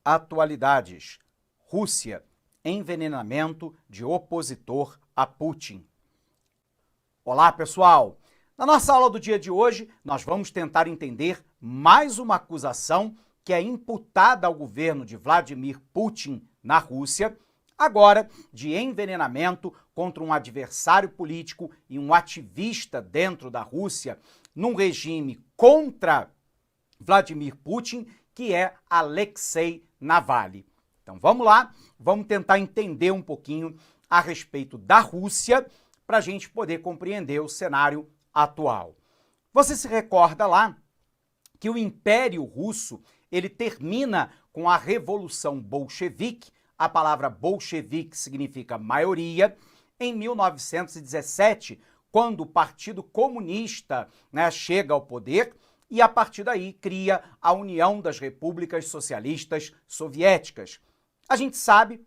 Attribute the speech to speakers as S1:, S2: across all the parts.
S1: Atualidades. Rússia. Envenenamento de opositor a Putin. Olá, pessoal! Na nossa aula do dia de hoje, nós vamos tentar entender mais uma acusação que é imputada ao governo de Vladimir Putin na Rússia, agora de envenenamento contra um adversário político e um ativista dentro da Rússia, num regime contra Vladimir Putin, que é Alexei Navalny. Então vamos lá, vamos tentar entender um pouquinho a respeito da Rússia para a gente poder compreender o cenário atual. Você se recorda lá que o Império Russo ele termina com a Revolução Bolchevique, a palavra bolchevique significa maioria, em 1917, quando o Partido Comunista chega ao poder e a partir daí cria a União das Repúblicas Socialistas Soviéticas. A gente sabe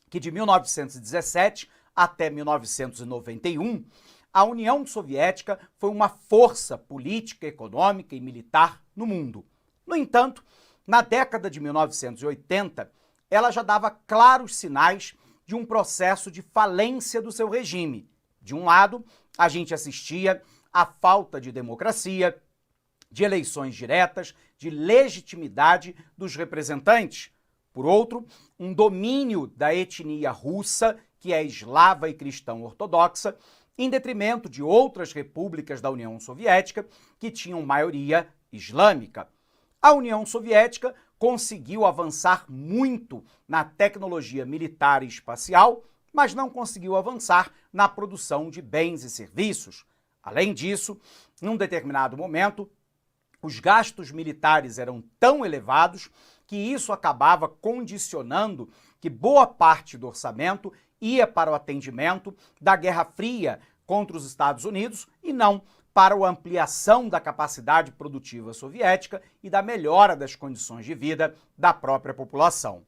S1: que de 1917 até 1991, a União Soviética foi uma força política, econômica e militar no mundo. No entanto, na década de 1980, ela já dava claros sinais de um processo de falência do seu regime. De um lado, a gente assistia à falta de democracia, de eleições diretas, de legitimidade dos representantes. Por outro, um domínio da etnia russa, que é eslava e cristã ortodoxa, em detrimento de outras repúblicas da União Soviética que tinham maioria islâmica. A União Soviética conseguiu avançar muito na tecnologia militar e espacial, mas não conseguiu avançar na produção de bens e serviços. Além disso, num determinado momento, os gastos militares eram tão elevados que isso acabava condicionando que boa parte do orçamento ia para o atendimento da Guerra Fria contra os Estados Unidos e não para a ampliação da capacidade produtiva soviética e da melhora das condições de vida da própria população.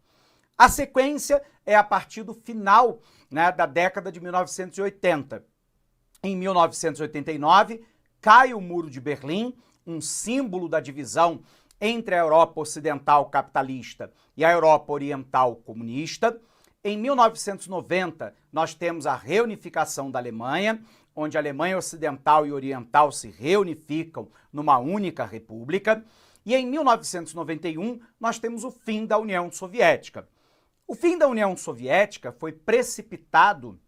S1: A sequência é a partir do final da década de 1980. Em 1989, cai o Muro de Berlim, um símbolo da divisão entre a Europa Ocidental capitalista e a Europa Oriental comunista. Em 1990, nós temos a reunificação da Alemanha, onde a Alemanha Ocidental e Oriental se reunificam numa única república. E em 1991, nós temos o fim da União Soviética. O fim da União Soviética foi precipitado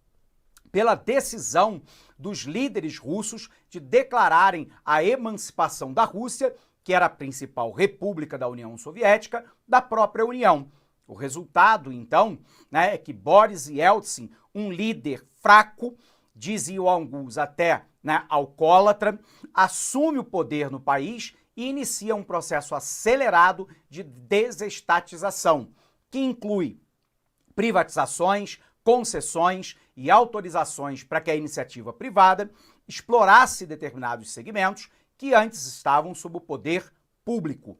S1: pela decisão dos líderes russos de declararem a emancipação da Rússia, que era a principal república da União Soviética, da própria União. O resultado, então, é que Boris Yeltsin, um líder fraco, diziam alguns até alcoólatra, assume o poder no país e inicia um processo acelerado de desestatização, que inclui privatizações, concessões e autorizações para que a iniciativa privada explorasse determinados segmentos que antes estavam sob o poder público.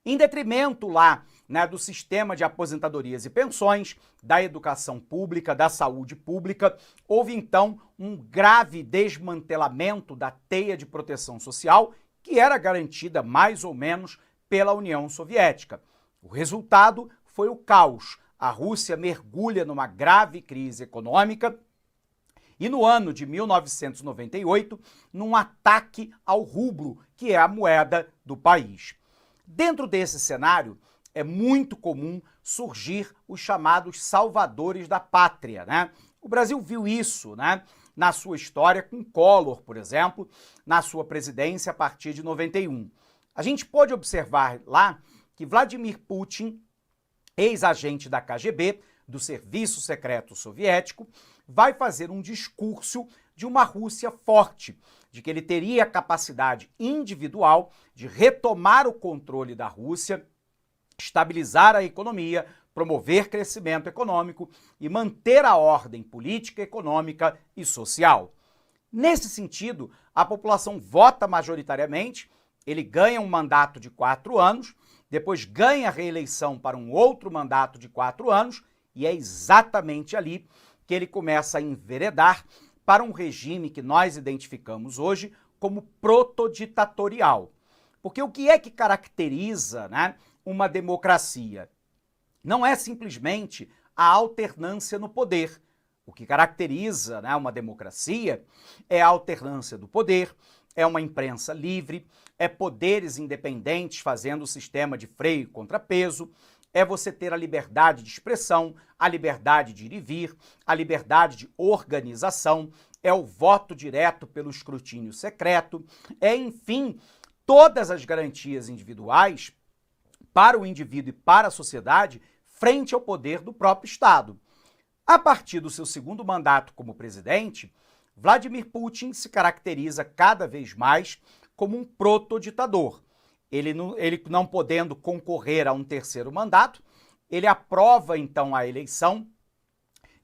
S1: Em detrimento lá do sistema de aposentadorias e pensões, da educação pública, da saúde pública, houve então um grave desmantelamento da teia de proteção social que era garantida mais ou menos pela União Soviética. O resultado foi o caos. A Rússia mergulha numa grave crise econômica e no ano de 1998, num ataque ao rublo, que é a moeda do país. Dentro desse cenário, é muito comum surgir os chamados salvadores da pátria, O Brasil viu isso, na sua história com Collor, por exemplo, na sua presidência a partir de 91. A gente pode observar lá que Vladimir Putin, ex-agente da KGB, do Serviço Secreto Soviético, vai fazer um discurso de uma Rússia forte, de que ele teria capacidade individual de retomar o controle da Rússia, estabilizar a economia, promover crescimento econômico e manter a ordem política, econômica e social. Nesse sentido, a população vota majoritariamente, ele ganha um mandato de 4 anos, depois ganha a reeleição para um outro mandato de 4 anos, e é exatamente ali que ele começa a enveredar para um regime que nós identificamos hoje como protoditatorial. Porque o que é que caracteriza uma democracia? não é simplesmente a alternância no poder. O que caracteriza, né, uma democracia é a alternância do poder, é uma imprensa livre, é poderes independentes fazendo o sistema de freio e contrapeso, é você ter a liberdade de expressão, a liberdade de ir e vir, a liberdade de organização, é o voto direto pelo escrutínio secreto, é, enfim, todas as garantias individuais para o indivíduo e para a sociedade frente ao poder do próprio Estado. A partir do seu segundo mandato como presidente, Vladimir Putin se caracteriza cada vez mais como um protoditador. Ele não podendo concorrer a um terceiro mandato, ele aprova então a eleição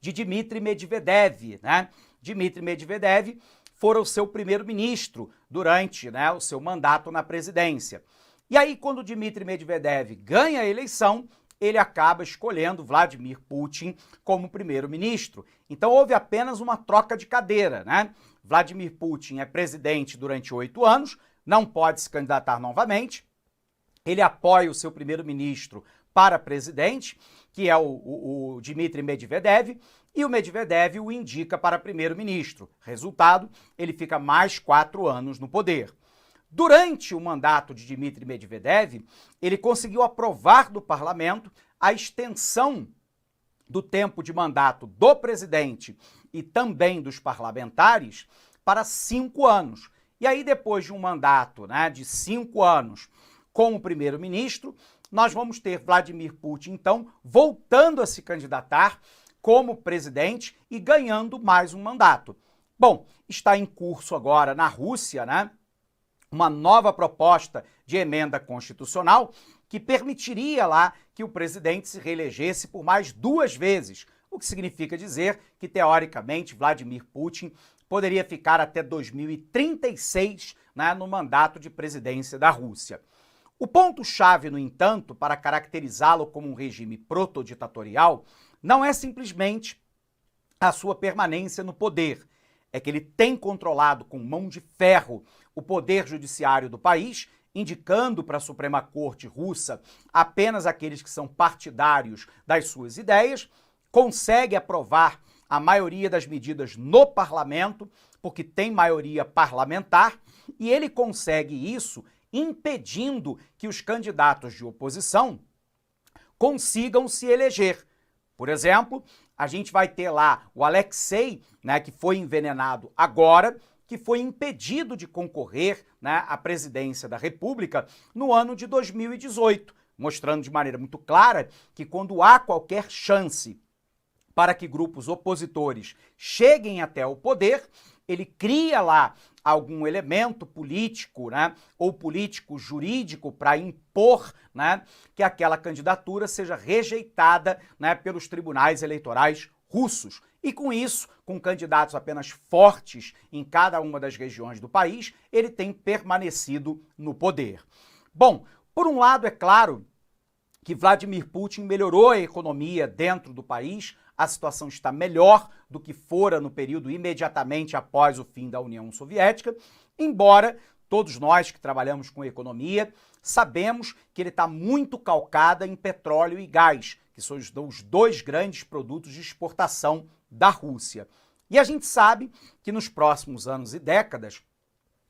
S1: de Dmitry Medvedev, né? Dmitry Medvedev fora o seu primeiro-ministro durante, né, o seu mandato na presidência. E aí, quando Dmitry Medvedev ganha a eleição, ele acaba escolhendo Vladimir Putin como primeiro-ministro. Então houve apenas uma troca de cadeira, né? Vladimir Putin é presidente durante 8 anos, não pode se candidatar novamente, ele apoia o seu primeiro-ministro para presidente, que é o Dmitry Medvedev, e o Medvedev o indica para primeiro-ministro. Resultado, ele fica mais 4 anos no poder. Durante o mandato de Dmitry Medvedev, ele conseguiu aprovar do parlamento a extensão do tempo de mandato do presidente e também dos parlamentares para 5 anos. E aí, depois de um mandato, né, de 5 anos como primeiro-ministro, nós vamos ter Vladimir Putin, então, voltando a se candidatar como presidente e ganhando mais um mandato. Bom, está em curso agora na Rússia, né, uma nova proposta de emenda constitucional que permitiria lá que o presidente se reelegesse por mais 2 vezes, o que significa dizer que, teoricamente, Vladimir Putin poderia ficar até 2036, né, no mandato de presidência da Rússia. O ponto-chave, no entanto, para caracterizá-lo como um regime protoditatorial não é simplesmente a sua permanência no poder, é que ele tem controlado com mão de ferro o poder judiciário do país, indicando para a Suprema Corte russa apenas aqueles que são partidários das suas ideias, consegue aprovar a maioria das medidas no parlamento, porque tem maioria parlamentar, e ele consegue isso impedindo que os candidatos de oposição consigam se eleger. Por exemplo, a gente vai ter lá o Alexei, né, que foi envenenado agora, que foi impedido de concorrer, né, à presidência da República no ano de 2018, mostrando de maneira muito clara que quando há qualquer chance para que grupos opositores cheguem até o poder, ele cria lá algum elemento político, né, ou político-jurídico para impor, né, que aquela candidatura seja rejeitada, né, pelos tribunais eleitorais russos. E com isso, com candidatos apenas fortes em cada uma das regiões do país, ele tem permanecido no poder. Bom, por um lado, é claro que Vladimir Putin melhorou a economia dentro do país, a situação está melhor do que fora no período imediatamente após o fim da União Soviética, embora todos nós que trabalhamos com economia sabemos que ele está muito calcado em petróleo e gás, que são os 2 grandes produtos de exportação da Rússia. E a gente sabe que nos próximos anos e décadas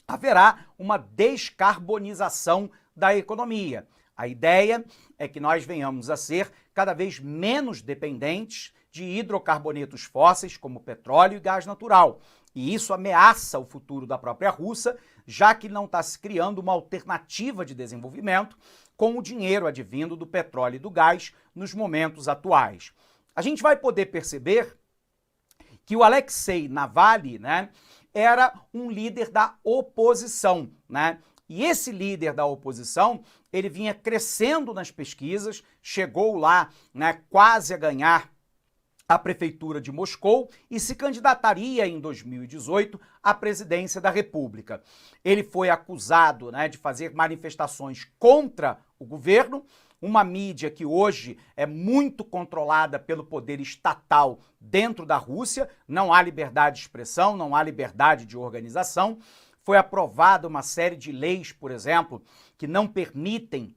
S1: haverá uma descarbonização da economia. A ideia é que nós venhamos a ser cada vez menos dependentes de hidrocarbonetos fósseis como petróleo e gás natural. E isso ameaça o futuro da própria Rússia, já que não está se criando uma alternativa de desenvolvimento com o dinheiro advindo do petróleo e do gás nos momentos atuais. A gente vai poder perceber que o Alexei Navalny, né, era um líder da oposição, né? E esse líder da oposição, ele vinha crescendo nas pesquisas, chegou lá, né, quase a ganhar a prefeitura de Moscou e se candidataria em 2018 à presidência da República. Ele foi acusado, né, de fazer manifestações contra o governo, uma mídia que hoje é muito controlada pelo poder estatal dentro da Rússia, não há liberdade de expressão, não há liberdade de organização. Foi aprovada uma série de leis, por exemplo, que não permitem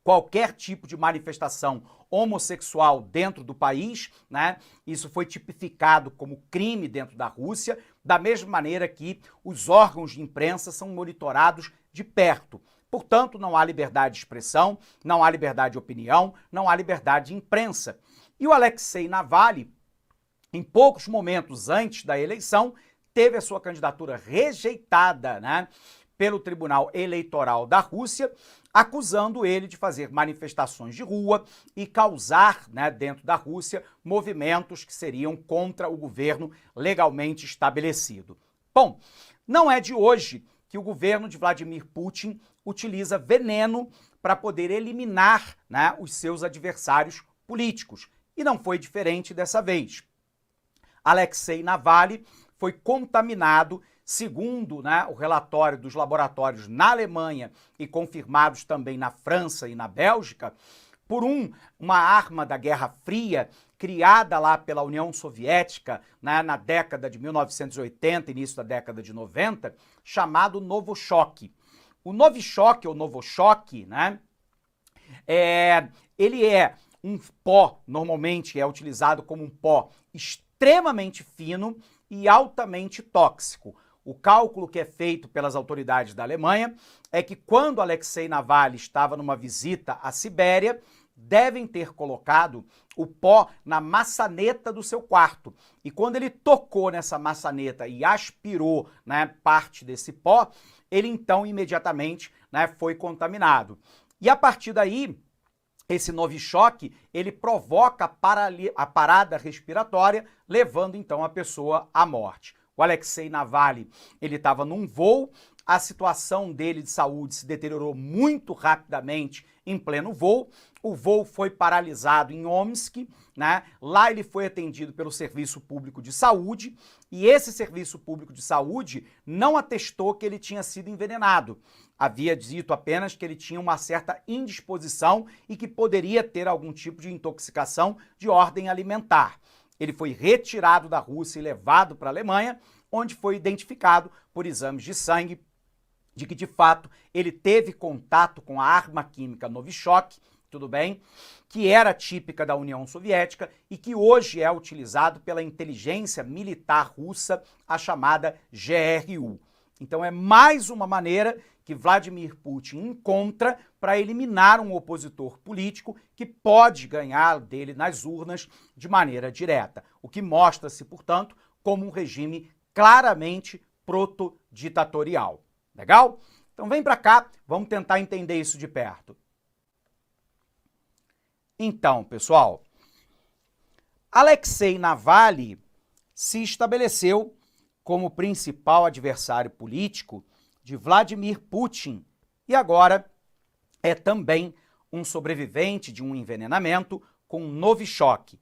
S1: qualquer tipo de manifestação homossexual dentro do país, né? Isso foi tipificado como crime dentro da Rússia, da mesma maneira que os órgãos de imprensa são monitorados de perto. Portanto, não há liberdade de expressão, não há liberdade de opinião, não há liberdade de imprensa. E o Alexei Navalny, em poucos momentos antes da eleição, teve a sua candidatura rejeitada, né, pelo Tribunal Eleitoral da Rússia, acusando ele de fazer manifestações de rua e causar, né, dentro da Rússia, movimentos que seriam contra o governo legalmente estabelecido. Bom, não é de hoje que o governo de Vladimir Putin utiliza veneno para poder eliminar, né, os seus adversários políticos. E não foi diferente dessa vez. Alexei Navalny foi contaminado, segundo, né, o relatório dos laboratórios na Alemanha e confirmados também na França e na Bélgica, por uma arma da Guerra Fria criada lá pela União Soviética, né, na década de 1980, início da década de 90, chamado Novichok. O Novichok, ou Novichok, né, ele é um pó, normalmente é utilizado como um pó extremamente fino e altamente tóxico. O cálculo que é feito pelas autoridades da Alemanha é que quando Alexei Navalny estava numa visita à Sibéria, devem ter colocado o pó na maçaneta do seu quarto. E quando ele tocou nessa maçaneta e aspirou, né, parte desse pó, ele então imediatamente, né, foi contaminado. E a partir daí, esse Novichok, ele provoca a parada respiratória, levando então a pessoa à morte. O Alexei Navalny, ele estava num voo, a situação dele de saúde se deteriorou muito rapidamente em pleno voo, o voo foi paralisado em Omsk, né? Lá ele foi atendido pelo Serviço Público de Saúde, e esse Serviço Público de Saúde não atestou que ele tinha sido envenenado. Havia dito apenas que ele tinha uma certa indisposição e que poderia ter algum tipo de intoxicação de ordem alimentar. Ele foi retirado da Rússia e levado para a Alemanha, onde foi identificado por exames de sangue de que, de fato, ele teve contato com a arma química Novichok, tudo bem, que era típica da União Soviética e que hoje é utilizado pela inteligência militar russa, a chamada GRU. Então é mais uma maneira que Vladimir Putin encontra para eliminar um opositor político que pode ganhar dele nas urnas de maneira direta, o que mostra-se, portanto, como um regime claramente proto-ditatorial. Legal? Então vem para cá, vamos tentar entender isso de perto. Então, pessoal, Alexei Navalny se estabeleceu como principal adversário político de Vladimir Putin e agora é também um sobrevivente de um envenenamento com Novichok.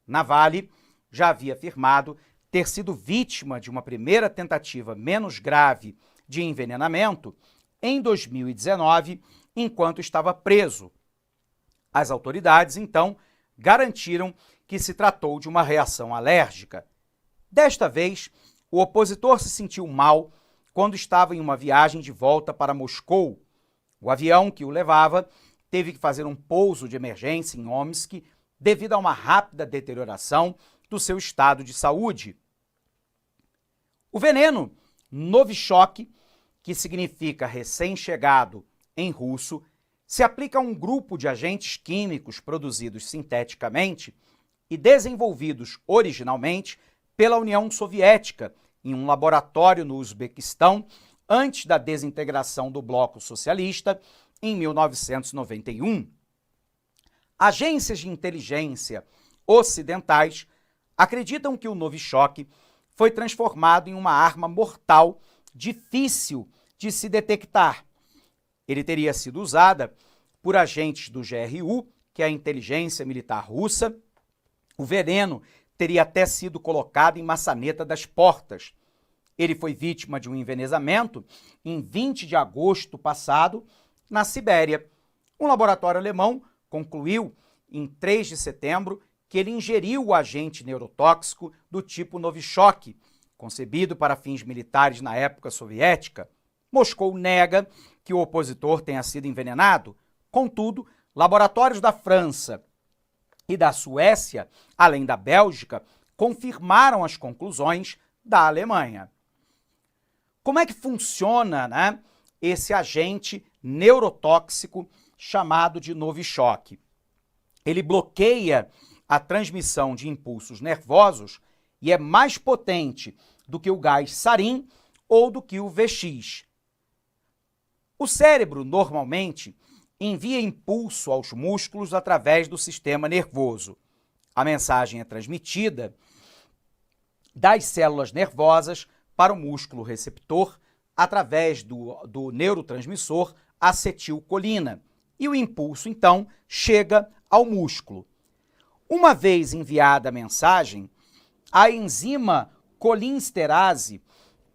S1: Navalny já havia afirmado ter sido vítima de uma primeira tentativa menos grave de envenenamento em 2019, enquanto estava preso. As autoridades, então, garantiram que se tratou de uma reação alérgica. Desta vez, o opositor se sentiu mal quando estava em uma viagem de volta para Moscou. O avião que o levava teve que fazer um pouso de emergência em Omsk devido a uma rápida deterioração do seu estado de saúde. O veneno Novichok, que significa recém-chegado em russo, se aplica a um grupo de agentes químicos produzidos sinteticamente e desenvolvidos originalmente pela União Soviética em um laboratório no Uzbequistão antes da desintegração do bloco socialista em 1991. Agências de inteligência ocidentais acreditam que o Novichok foi transformado em uma arma mortal difícil de se detectar. Ele teria sido usada por agentes do GRU, que é a inteligência militar russa. O veneno teria até sido colocado em maçaneta das portas. Ele foi vítima de um envenenamento em 20 de agosto passado, na Sibéria. Um laboratório alemão concluiu, em 3 de setembro, que ele ingeriu o agente neurotóxico do tipo Novichok, concebido para fins militares na época soviética. Moscou nega que o opositor tenha sido envenenado, Contudo, laboratórios da França e da Suécia, além da Bélgica, confirmaram as conclusões da Alemanha. Como é que funciona, esse agente neurotóxico chamado de Novichok? Ele bloqueia a transmissão de impulsos nervosos e é mais potente do que o gás sarin ou do que o VX. O cérebro, normalmente, envia impulso aos músculos através do sistema nervoso. A mensagem é transmitida das células nervosas para o músculo receptor através do neurotransmissor acetilcolina. E o impulso, então, chega ao músculo. Uma vez enviada a mensagem, a enzima colinsterase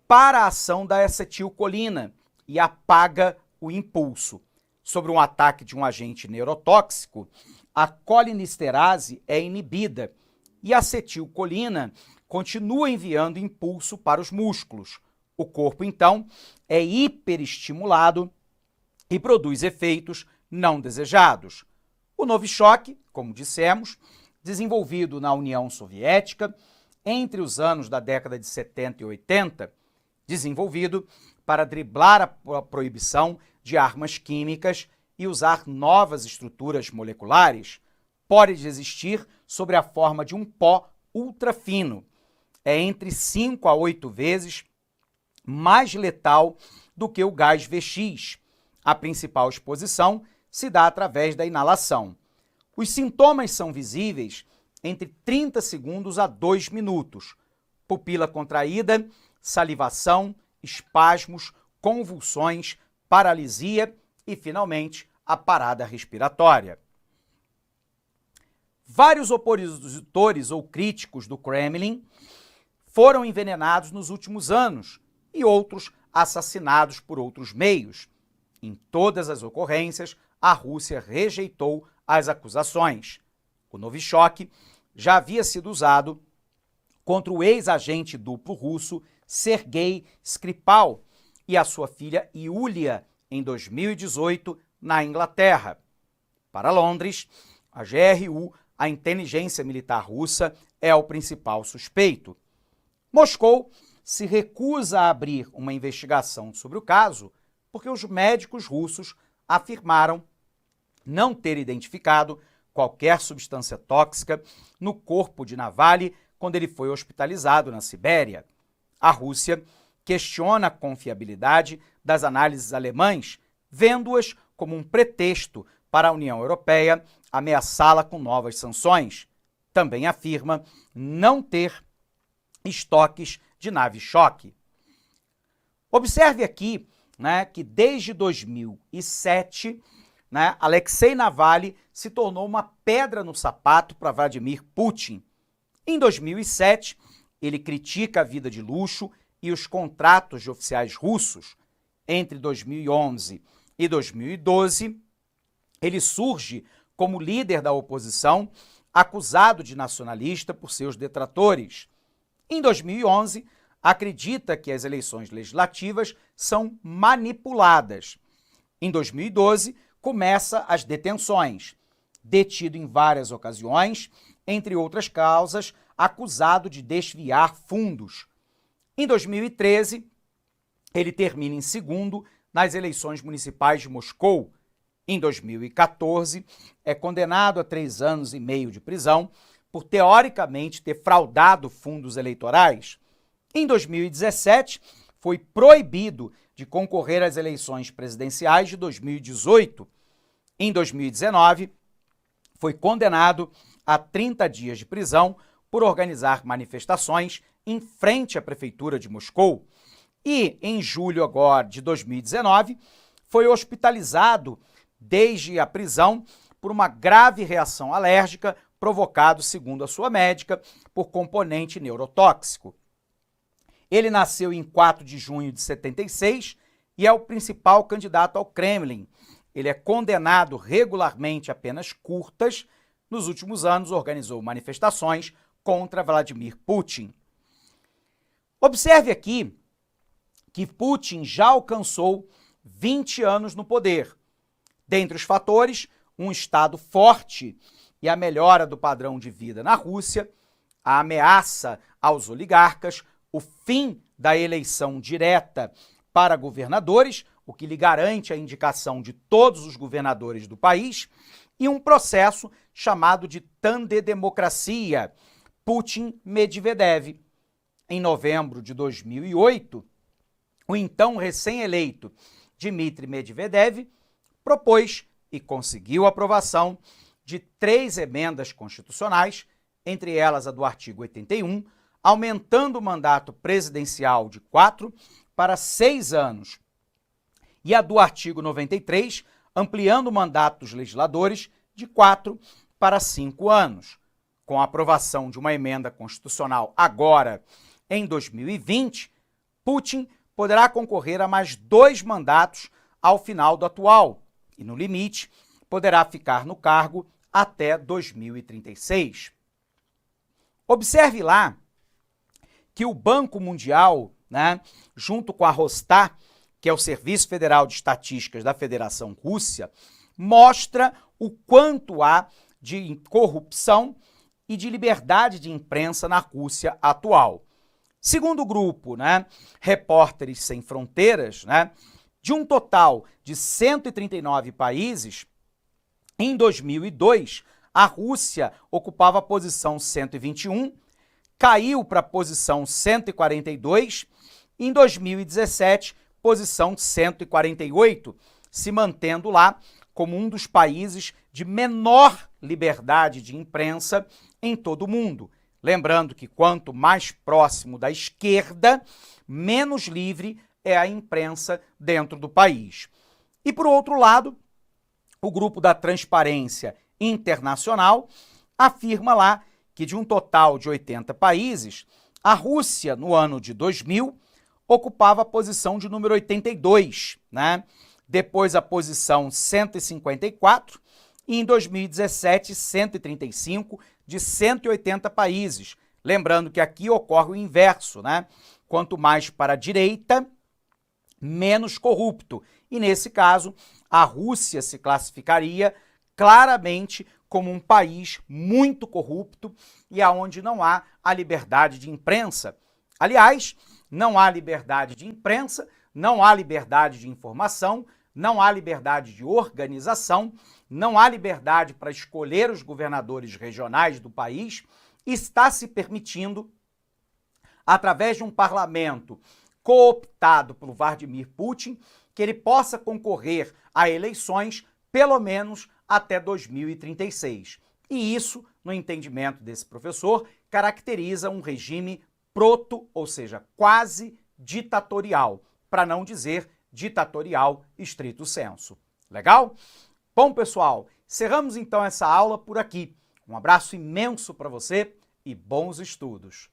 S1: para a ação da acetilcolina e apaga o impulso. Sobre um ataque de um agente neurotóxico, a colinesterase é inibida e a acetilcolina continua enviando impulso para os músculos. O corpo, então, é hiperestimulado e produz efeitos não desejados. O Novichok, como dissemos, desenvolvido na União Soviética entre os anos da década de 70 e 80, desenvolvido para driblar a proibição de armas químicas e usar novas estruturas moleculares, pode existir sob a forma de um pó ultrafino. É entre 5 a 8 vezes mais letal do que o gás VX. A principal exposição se dá através da inalação. Os sintomas são visíveis entre 30 segundos a 2 minutos. Pupila contraída, salivação, espasmos, convulsões, paralisia e, finalmente, a parada respiratória. Vários opositores ou críticos do Kremlin foram envenenados nos últimos anos e outros assassinados por outros meios. Em todas as ocorrências, a Rússia rejeitou as acusações. O Novichok já havia sido usado contra o ex-agente duplo russo Sergei Skripal e a sua filha Yulia em 2018 na Inglaterra. Para Londres, a GRU, a inteligência militar russa, é o principal suspeito. Moscou se recusa a abrir uma investigação sobre o caso porque os médicos russos afirmaram não ter identificado qualquer substância tóxica no corpo de Navalny quando ele foi hospitalizado na Sibéria. A Rússia questiona a confiabilidade das análises alemãs, vendo-as como um pretexto para a União Europeia ameaçá-la com novas sanções. Também afirma não ter estoques de Novichok. Observe aqui, que desde 2007, Alexei Navalny se tornou uma pedra no sapato para Vladimir Putin. Em 2007, ele critica a vida de luxo e os contratos de oficiais russos. Entre 2011 e 2012, ele surge como líder da oposição, acusado de nacionalista por seus detratores. Em 2011, acredita que as eleições legislativas são manipuladas. Em 2012, começa as detenções. Detido em várias ocasiões, entre outras causas, acusado de desviar fundos. Em 2013, ele termina em segundo nas eleições municipais de Moscou. Em 2014, é condenado a 3 anos e meio de prisão por, teoricamente, ter fraudado fundos eleitorais. Em 2017, foi proibido de concorrer às eleições presidenciais de 2018. Em 2019, foi condenado a 30 dias de prisão por organizar manifestações em frente à prefeitura de Moscou. E, em julho agora de 2019, foi hospitalizado desde a prisão por uma grave reação alérgica provocado, segundo a sua médica, por componente neurotóxico. Ele nasceu em 4 de junho de 76 e é o principal candidato ao Kremlin. Ele é condenado regularmente a penas curtas. Nos últimos anos, organizou manifestações contra Vladimir Putin. Observe aqui que Putin já alcançou 20 anos no poder. Dentre os fatores, um Estado forte e a melhora do padrão de vida na Rússia, a ameaça aos oligarcas, o fim da eleição direta para governadores, o que lhe garante a indicação de todos os governadores do país, e um processo chamado de tandemocracia, Putin-Medvedev. Em novembro de 2008, o então recém-eleito Dmitry Medvedev propôs e conseguiu a aprovação de 3 emendas constitucionais, entre elas a do artigo 81, aumentando o mandato presidencial de 4 para 6 anos, e a do artigo 93, ampliando o mandato dos legisladores de 4 para 5 anos. Com a aprovação de uma emenda constitucional agora, em 2020, Putin poderá concorrer a mais 2 mandatos ao final do atual e, no limite, poderá ficar no cargo até 2036. Observe lá que o Banco Mundial, junto com a Rosstat, que é o Serviço Federal de Estatísticas da Federação Rússia, mostra o quanto há de corrupção e de liberdade de imprensa na Rússia atual. Segundo o grupo, Repórteres Sem Fronteiras, de um total de 139 países, em 2002, a Rússia ocupava a posição 121, caiu para a posição 142, e em 2017, posição 148, se mantendo lá como um dos países de menor liberdade de imprensa em todo o mundo. Lembrando que quanto mais próximo da esquerda, menos livre é a imprensa dentro do país. E, por outro lado, o grupo da Transparência Internacional afirma lá que de um total de 80 países, a Rússia, no ano de 2000, ocupava a posição de número 82, Depois a posição 154 e em 2017, 135 de 180 países. Lembrando que aqui ocorre o inverso, Quanto mais para a direita, menos corrupto. E nesse caso, a Rússia se classificaria claramente como um país muito corrupto e aonde não há a liberdade de imprensa. Aliás, não há liberdade de imprensa, não há liberdade de informação, não há liberdade de organização, não há liberdade para escolher os governadores regionais do país, está se permitindo, através de um parlamento cooptado pelo Vladimir Putin, que ele possa concorrer a eleições pelo menos até 2036. E isso, no entendimento desse professor, caracteriza um regime proto, ou seja, quase ditatorial, para não dizer ditatorial estrito sensu. Legal? Bom, pessoal, encerramos então essa aula por aqui. Um abraço imenso para você e bons estudos!